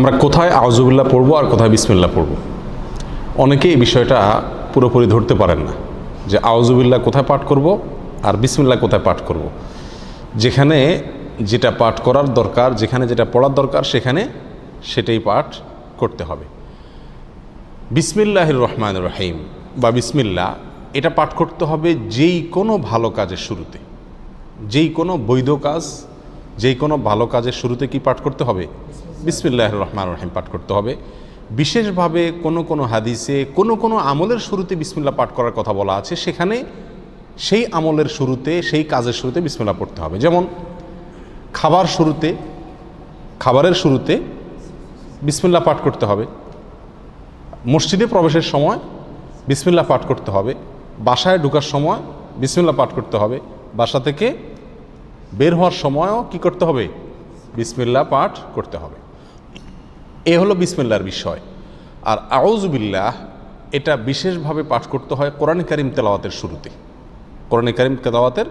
আমরা কোথায় আউযুবিল্লাহ পড়বো আর কোথায় বিসমিল্লাহ পড়বো, অনেকে এই বিষয়টা পুরোপুরি ধরতে পারেন না যে আউযুবিল্লাহ কোথায় পাঠ করব আর বিসমিল্লাহ কোথায় পাঠ করব। যেখানে যেটা পাঠ করার দরকার, যেখানে যেটা পড়ার দরকার সেখানে সেটাই পাঠ করতে হবে। বিসমিল্লাহির রহমানির রহিম বা বিসমিল্লাহ এটা পাঠ করতে হবে যেই কোনো ভালো কাজের শুরুতে, যেই কোনো বৈধ কাজ, যেই কোনো ভালো কাজের শুরুতে কি পাঠ করতে হবে? বিসমিল্লাহির রহমানির রহিম পাঠ করতে হবে। বিশেষভাবে কোনো কোনো হাদিসে কোনো কোনো আমলের শুরুতে বিসমিল্লাহ পাঠ করার কথা বলা আছে, সেখানে সেই আমলের শুরুতে, সেই কাজের শুরুতে বিসমিল্লাহ পড়তে হবে। যেমন খাবারের শুরুতে বিসমিল্লাহ পাঠ করতে হবে, মসজিদে প্রবেশের সময় বিসমিল্লাহ পাঠ করতে হবে, বাসায় ঢোকার সময় বিসমিল্লাহ পাঠ করতে হবে, বাসা থেকে বের হওয়ার সময়ও কি করতে হবে? বিসমিল্লাহ পাঠ করতে হবে। এ হলো বিসমিল্লাহর বিষয়। আর আউযুবিল্লাহ এটা বিশেষভাবে পাঠ করতে হয় কোরআন কারীম তেলাওয়াতের শুরুতে, কোরআন কারীম তেলাওয়াতের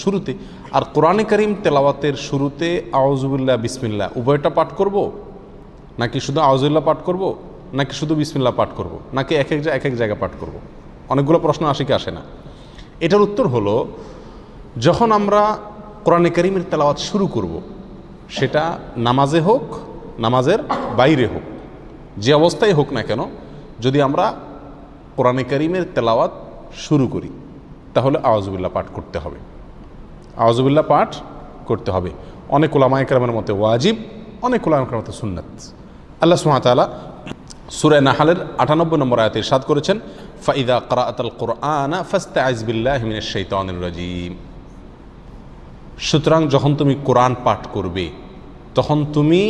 শুরুতে। আর কোরআন কারীম তেলাওয়াতের শুরুতে আউযুবিল্লাহ বিসমিল্লাহ উভয়টা পাঠ করব, নাকি শুধু আউযুবিল্লাহ পাঠ করব, নাকি শুধু বিসমিল্লাহ পাঠ করব, নাকি এক এক জায়গায় পাঠ করব? অনেকগুলো প্রশ্ন আসে কি আসে না। এটার উত্তর হলো, যখন আমরা কোরআন কারীমের তেলাওয়াত শুরু করব, সেটা নামাজে হোক, নামাজের বাইরে হোক, যে অবস্থায় হোক না কেন, যদি আমরা কোরআন কারীমের তেলাওয়াত শুরু করি তাহলে আউযুবিল্লাহ পাঠ করতে হবে, আউযুবিল্লাহ পাঠ করতে হবে। অনেক উলামায়ে কেরামের মতে ওয়াজিব, অনেক উলামায়ে কেরামের মতে সুন্নাত। আল্লাহ সুবহানাহু ওয়া তাআলা সূরা নাহলের 98 নম্বর আয়াতে ইরশাদ করেছেন, ফাইদা ক্রাআতাল কুরআনা ফাস্তাইজ বিল্লাহি মিনাশ শাইতানির রাজীম। সুতরাং যখন তুমি কোরআন পাঠ করবে তখন তুমি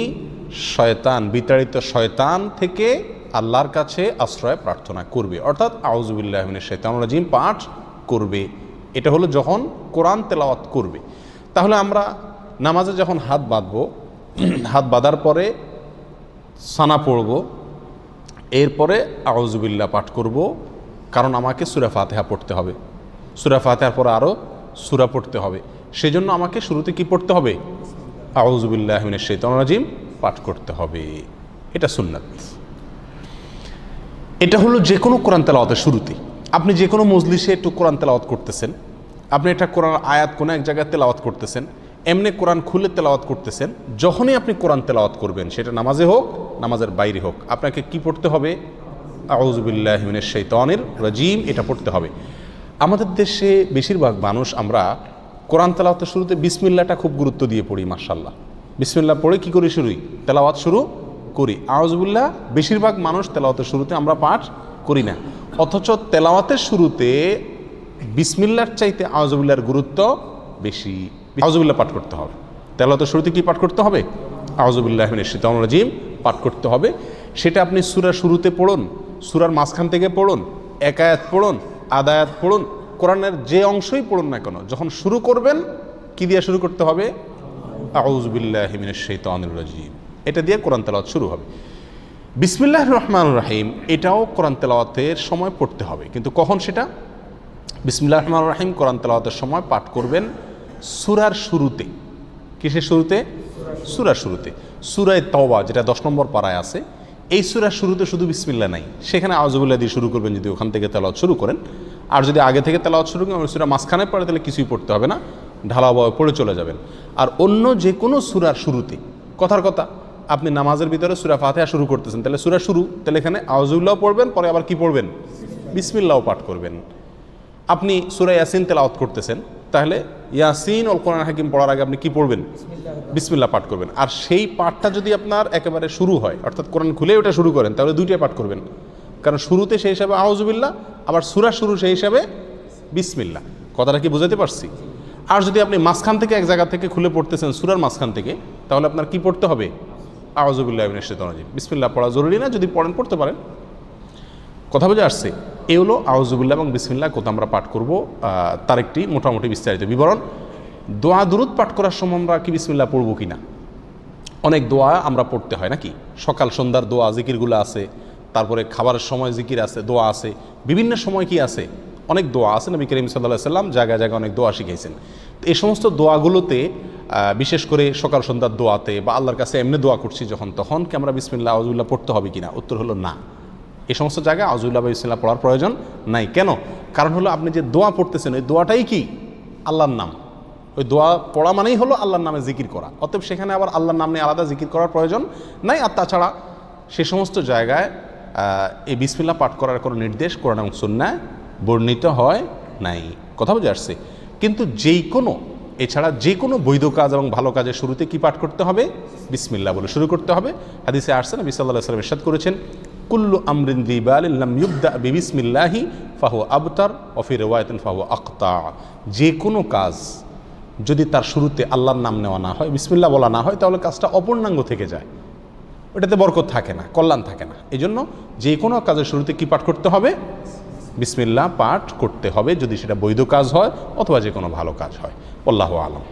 শয়তান, বিতাড়িত শয়তান থেকে আল্লাহর কাছে আশ্রয় প্রার্থনা করবে, অর্থাৎ আউযুবিল্লাহি মিনাশ শাইতানির রাজীম পাঠ করবে। এটা হলো যখন কোরআন তেলাওয়াত করবে। তাহলে আমরা নামাজে যখন হাত বাঁধবো, হাত বাঁধার পরে সানা পড়ব, এরপরে আউযুবিল্লাহ পাঠ করব, কারণ আমাকে সূরা ফাতিহা পড়তে হবে, সূরা ফাতিহার পরে আরও সূরা পড়তে হবে। সেজন্য আমাকে শুরুতে কি পড়তে হবে? আউযুবিল্লাহি মিনাশ শাইতানির রাজীম পাঠ করতে হবে। এটা সুন্নাত। এটা হলো যে কোনো কোরআন তেলাওয়াতের শুরুতে। আপনি যে কোনো মজলিসে একটু কোরআন তেলাওয়াত করতেছেন, আপনি একটা কোরআন আয়াত কোনো এক জায়গায় তেলাওয়াত করতেছেন, এমনি কোরআন খুলে তেলাওয়াত করতেছেন, যখনই আপনি কোরআন তেলাওয়াত করবেন, সেটা নামাজে হোক, নামাজের বাইরে হোক, আপনাকে কি পড়তে হবে? আউযুবিল্লাহি মিনাশ শাইতানির রাজীম এটা পড়তে হবে। আমাদের দেশে বেশিরভাগ মানুষ আমরা কোরআন তেলাওয়াতের শুরুতে বিসমিল্লাহটা খুব গুরুত্ব দিয়ে পড়ি। মাশাআল্লাহ, বিসমিল্লাহ পড়ে কি করি? তেলাওয়াত শুরু করি। আউযুবিল্লাহ বেশিরভাগ মানুষ তেলাওয়াতের শুরুতে আমরা পাঠ করি না, অথচ তেলাওয়াতের শুরুতে বিসমিল্লাহর চাইতে আউযুবিল্লাহর গুরুত্ব বেশি। আউযুবিল্লাহ পাঠ করতে হবে। তেলাওয়াতের শুরুতে কি পাঠ করতে হবে? আউযুবিল্লাহি মিনাশ শাইতানির রাজীম পাঠ করতে হবে। সেটা আপনি সূরার শুরুতে পড়ুন, সূরার মাঝখান থেকে পড়ুন, এক আয়াত পড়ুন, আধা আয়াত পড়ুন, কোরআনের যে অংশই পড়ুন না কেন, যখন শুরু করবেন কি দিয়ে শুরু করতে হবে? আউযুবিল্লাহি মিনাশ শাইতানির রাজীম, এটা দিয়ে কোরআন তেলাওয়াত শুরু হবে। বিসমিল্লাহির রহমানির রহিম এটাও কোরআন তেলাওয়াতের সময় পড়তে হবে, কিন্তু কখন সেটা? বিসমিল্লাহির রহমানির রহিম কোরআন তেলাওয়াতের সময় পাঠ করবেন সূরার শুরুতে। কিসের শুরুতে? সূরার শুরুতে। সূরা তাওবা যেটা 10 নম্বর পারায় আছে, এই সূরার শুরুতে শুধু বিসমিল্লাহ নাই, সেখানে আউযুবিল্লাহ দিয়ে শুরু করবেন যদি ওখান থেকে তেলাওয়াত শুরু করেন। আর যদি আগে থেকে তেলাওয়াত শুরু করেন, সূরা মাঝখানে পড়ে, তাহলে কিছুই পড়তে হবে না, ঢালাওভাবে পড়ে চলে যাবেন। আর অন্য যে কোনো সূরার শুরুতে, কথার কথা, আপনি নামাজের ভিতরে সূরা ফাতিহা শুরু করতেছেন, তাহলে সূরা শুরু, তাহলে এখানে আউযুবিল্লাহ পড়বেন, পরে আবার কি পড়বেন? বিসমিল্লাহও পাঠ করবেন। আপনি সূরা ইয়াসিন তেলাওয়াত করতেছেন, তাহলে ইয়াসিন ওয়াল কোরআন হাকিম পড়ার আগে আপনি কি পড়বেন? বিসমিল্লাহ পাঠ করবেন। আর সেই পাঠটা যদি আপনার একেবারে শুরু হয়, অর্থাৎ কোরআন খুলে ওটা শুরু করেন, তাহলে দুইটাই পাঠ করবেন, কারণ শুরুতে সেই হিসাবে আউযুবিল্লাহ, আবার সূরা শুরু সেই হিসাবে বিসমিল্লাহ। কথাটা কি বুঝাতে পারছি? আর যদি আপনি মাঝখান থেকে এক জায়গা থেকে খুলে পড়তেছেন, সূরার মাঝখান থেকে, তাহলে আপনার কি পড়তে হবে? আউযুবিল্লাহি মিনাশ শাইতানির রাজীম। বিসমিল্লাহ পড়া জরুরি না, যদি পড়েন পড়তে পারেন। কথা বুঝে আসছে? এই হলো আউযুবিল্লাহ এবং বিসমিল্লাহ কোথা আমরা পাঠ করব, তার একটি মোটামুটি বিস্তারিত বিবরণ। দোয়া দুরুদ পাঠ করার সময় আমরা কি বিসমিল্লাহ পড়ব কি না? অনেক দোয়া আমরা পড়তে হয় নাকি? সকাল সন্ধ্যার দোয়া জিকিরগুলো আছে, তারপরে খাবারের সময় জিকির আছে, দোয়া আছে, বিভিন্ন সময় কি আছে? অনেক দোয়া আছে। নবী করিম সাল্লাল্লাহু আলাইহি ওয়াসাল্লাম জায়গায় জায়গায় অনেক দোয়া শিখিয়েছেন। এই সমস্ত দোয়াগুলোতে বিশেষ করে সকাল সন্ধ্যার দোয়াতে বা আল্লাহর কাছে এমনি দোয়া করছি যখন, তখন কি আমরা বিসমিল্লাহ আউযুবিল্লাহ পড়তে হবে কিনা? উত্তর হলো না। এই সমস্ত জায়গায় আউযুবিল্লাহ বা বিসমিল্লাহ পড়ার প্রয়োজন নাই। কেন? কারণ হলো আপনি যে দোয়া পড়তেছেন ওই দোয়াটাই কি আল্লাহর নাম। ওই দোয়া পড়া মানেই হলো আল্লাহর নামে জিকির করা, অতএব সেখানে আবার আল্লাহর নাম নিয়ে আলাদা জিকির করার প্রয়োজন নাই। আর তাছাড়া সে সমস্ত জায়গায় এই বিসমিল্লাহ পাঠ করার কোনো নির্দেশ কোরআন এবং সুন্নায় বর্ণিত হয় নাই। কথা বুঝে আসছে? কিন্তু যেই কোনো এছাড়া যে কোনো বৈধ কাজ এবং ভালো কাজের শুরুতে কি পাঠ করতে হবে? বিসমিল্লাহ বলে শুরু করতে হবে। হাদিসে আসছে নবী সাল্লাল্লাহু আলাইহি ওয়াসাল্লাম ইরশাদ করেছেন, কুল্লু আমরিন যী বালিন লাম ইউবদা বিবিসমিল্লাহি ফাহুয়া আবতার ওয়া ফি রিওয়ায়াতিন ফাহুয়া আকতা। যে কোনো কাজ যদি তার শুরুতে আল্লাহর নাম নেওয়া না হয়, বিসমিল্লাহ বলা না হয়, তাহলে কাজটা অপূর্ণাঙ্গ থেকে যায়, ওটাতে বরকত থাকে না, কল্যাণ থাকে না। এই জন্য যে কোনো কাজের শুরুতে কি পাঠ করতে হবে? বিসমিল্লাহ পাঠ করতে হবে, যদি সেটা বৈধ কাজ হয় অথবা যে কোনো ভালো কাজ হয়। আল্লাহু আ'লাম।